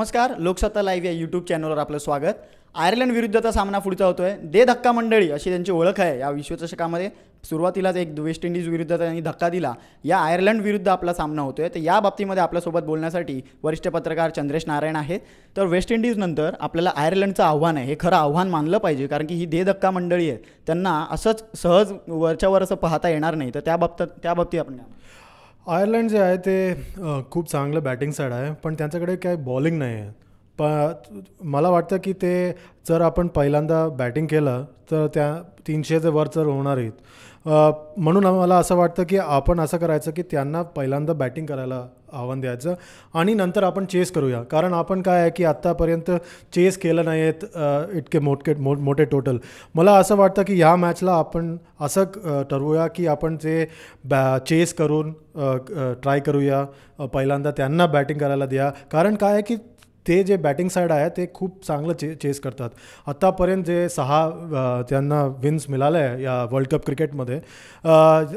नमस्कार, लोकसत्ता लाईव्ह या यूट्यूब चॅनलवर आपलं स्वागत। आयर्लंड विरुद्धचा सामना पुढचा होतोय। दे धक्का मंडळी अशी त्यांची ओळख आहे। या विश्वचषकामध्ये सुरुवातीलाच एक वेस्ट इंडिज विरुद्ध त्यांनी धक्का दिला। या आयर्लंड विरुद्ध आपला सामना होतोय। तर या बाबतीमध्ये आपल्यासोबत बोलण्यासाठी वरिष्ठ पत्रकार चंद्रेश नारायण आहेत। तर वेस्ट इंडिज नंतर आपल्याला आयर्लंडचं आव्हान आहे, हे खरं आव्हान मानलं पाहिजे, कारण की ही दे धक्का मंडळी आहे, त्यांना असंच सहज वरच्यावर असं पाहता येणार नाही। तर त्या बाबतीत आपण आयर्लंड जे आहे ते खूप चांगलं बॅटिंग साईड आहे, पण त्यांच्याकडे काही बॉलिंग नाही आहे। मला वाटतं की ते जर आपण पहिल्यांदा बॅटिंग केलं तर त्या 300चे वर तर होणार आहेत। म्हणून मला असं वाटतं की आपण असं करायचं की त्यांना पहिल्यांदा बॅटिंग करायला आव्हान द्यायचं आणि नंतर आपण चेस करूया। कारण आपण काय आहे की आत्तापर्यंत चेस केलं नाही आहेत इतके मोठे टोटल। मला असं वाटतं की ह्या मॅचला आपण असं ठरवूया की आपण ते चेस करून ट्राय करूया, पहिल्यांदा त्यांना बॅटिंग करायला द्या। कारण काय आहे की ते जे बॅटिंग साईड आहे ते खूप चांगलं चेस करतात। आत्तापर्यंत जे 6 त्यांना विन्स मिळाले आहे या वर्ल्ड कप क्रिकेटमध्ये,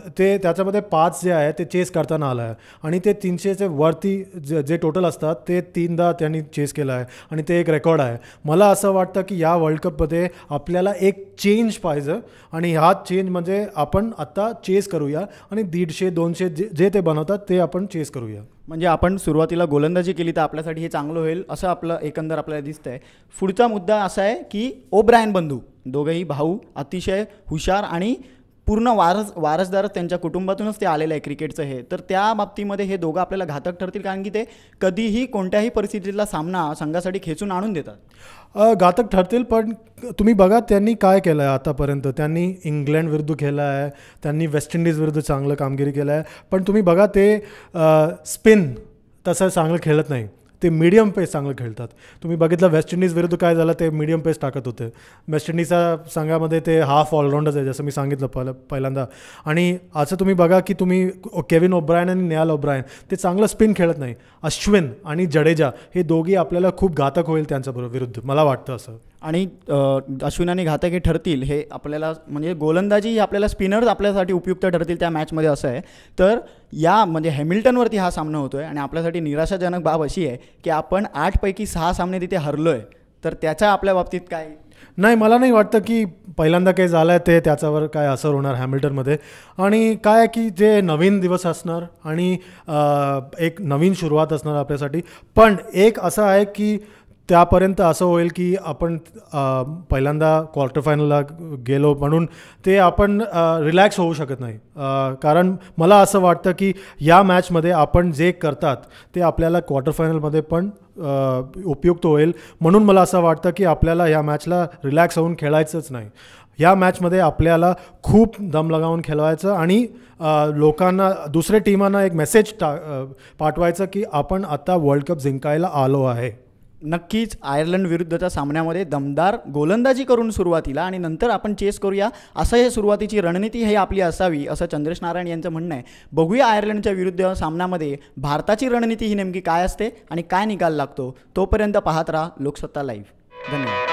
ते त्याच्यामध्ये 5 जे आहे ते चेस करताना आलं आहे आणि ते 300चे वरती जे टोटल असतात ते 3दा त्यांनी चेस केलं आहे आणि ते एक रेकॉर्ड आहे। मला असं वाटतं की या वर्ल्ड कपमध्ये आपल्याला एक चेंज पाहिजे आणि हा चेंज म्हणजे आपण आत्ता चेस करूया आणि 150-200 जे ते बनवतात ते आपण चेस करूया। म्हणजे आपण सुरुवातीला गोलंदाजी केली तर आपल्यासाठी हे चांगलं होईल असं आपलं एकंदर आपल्याला दिसतंय। पुढचा मुद्दा असा आहे की ओब्रायन बंधू दोघेही भाऊ अतिशय हुशार आणि पूर्ण वारसदार त्यांच्या कुटुंबातूनच ते आलेलं आहे क्रिकेटचं हे। तर त्या बाबतीमध्ये हे दोघं आपल्याला घातक ठरतील, कारण की ते कधीही कोणत्याही परिस्थितीतला सामना संघासाठी खेचून आणून देतात। घातक ठरतील, पण तुम्ही बघा त्यांनी काय केलं आहे आतापर्यंत। त्यांनी इंग्लंड विरुद्ध खेळलं आहे, त्यांनी वेस्ट इंडिज विरुद्ध चांगलं कामगिरी केलं आहे, पण तुम्ही बघा ते स्पिन तसं चांगलं खेळत नाही, ते मीडियम पेस चांगलं खेळतात। तुम्ही बघितलं वेस्ट इंडिज विरुद्ध काय झालं, ते मीडियम पेस टाकत होते। वेस्ट इंडिजच्या संघामध्ये ते हाफ ऑलराऊंडर्स आहे, जसं मी सांगितलं पहिल्यांदा। आणि असं तुम्ही बघा की तुम्ही केविन ओब्रायन आणि निहाल ओब्रायन ते चांगलं स्पिन खेळत नाही। अश्विन आणि जडेजा हे दोघी आपल्याला खूप घातक होईल त्यांच्याबरोबर विरुद्ध, मला वाटतं असं। आणि अश्विन आणि घातक हे ठरतील, हे आपल्याला म्हणजे गोलंदाजी आपल्याला स्पिनर्स आपल्यासाठी उपयुक्त ठरतील त्या मॅचमध्ये असं आहे। तर या म्हणजे हॅमिल्टनवरती हा सामना होतोय आणि आपल्यासाठी निराशाजनक बाब अशी आहे की आपण 8 पैकी 6 सामने तिथे हरलोय। तर त्याच्या आपल्या बाबतीत काय नाही, मला नाही वाटतं की पहिल्यांदा काही झालं आहे ते त्याच्यावर काय असर होणार हॅमिल्टनमध्ये। आणि काय की जे नवीन दिवस असणार आणि एक नवीन सुरुवात असणार आपल्यासाठी। पण एक असं आहे की त्यापर्यंत असं होईल की आपण पहिल्यांदा क्वार्टर फायनलला गेलो म्हणून ते आपण रिलॅक्स होऊ शकत नाही। कारण मला असं वाटतं की या मॅचमध्ये आपण जे करतात ते आपल्याला क्वार्टर फायनलमध्ये पण उपयुक्त होईल। म्हणून मला असं वाटतं की आपल्याला या मॅचला रिलॅक्स होऊन खेळायचंच नाही। या मॅचमध्ये आपल्याला खूप दम लगावून खेळवायचं आणि लोकांना, दुसऱ्या टीमांना एक मेसेज पाठवायचं की आपण आता वर्ल्ड कप जिंकायला आलो आहे। नक्कीच आयर्लंड विरुद्धच्या सामन्यामध्ये दमदार गोलंदाजी करून सुरुवातीला आणि नंतर आपण चेस करूया, असं हे सुरुवातीची रणनीती हे आपली असावी, असं चंद्रेश नारायण यांचं म्हणणं आहे। बघूया आयर्लंडच्या विरुद्ध सामन्यामध्ये भारताची रणनीती ही नेमकी काय असते आणि काय निकाल लागतो। तोपर्यंत पाहत राहा लोकसत्ता लाईव्ह। धन्यवाद।